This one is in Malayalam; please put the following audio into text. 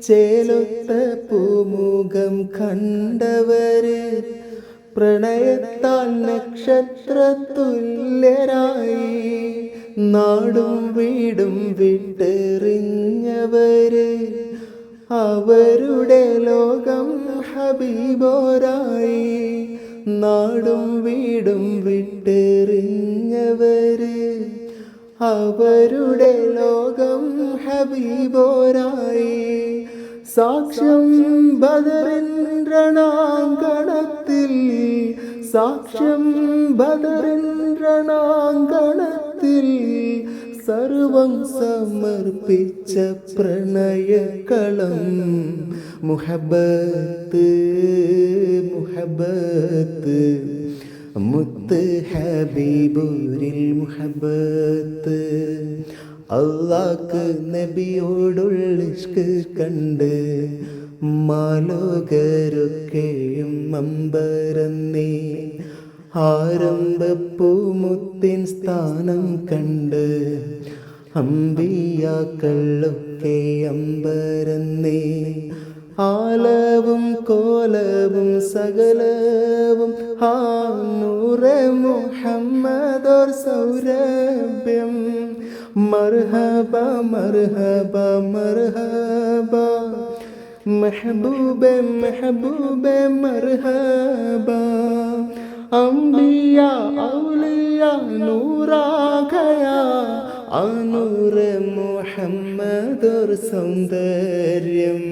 ചേലൊത്ത പൂമുഖം കണ്ടവര് പ്രണയത്താൽ നക്ഷത്ര തുല്യരായി നാടും വീടും വിട്ടെറിഞ്ഞവര് അവരുടെ ലോകം ഹബീബോരായി നാടും വീടും വിട്ടെറിഞ്ഞവര് അവരുടെ ലോകം ഹബീബോരായി സാക്ഷ്യം ബദറിൻ രണാങ്കണത്തിൽ സാക്ഷ്യം ബദറിൻ രണാങ്കണത്തിൽ സർവം സമർപ്പിച്ച പ്രണയക്കളം മുഹബത്ത് മുഹബത്ത് മുത്ത് ഹബീബൂരിൽ മുഹബത്ത് അല്ലാഹ്ക്ക് നബിയോടുള്ള ഇഷ്ക് കണ്ട് മാലോകരൊക്കെയും അമ്പരന്നേ ആരംഭപ്പൂമുത്തിൻ സ്ഥാനം കണ്ട് അമ്പിയാക്കളൊക്കെ അമ്പരന്നേ ആലവും കോലവും സകലവും ആ നൂറെ മുഹമ്മദോർ സൗരഭ്യം മർഹബ മർഹബ മർഹബ മെഹബൂബെ മെഹബൂബെ മർഹബ അംബിയ ഔലിയ നൂറാ ഗയാ ആ നൂറെ മുഹമ്മദോർ സൗന്ദര്യം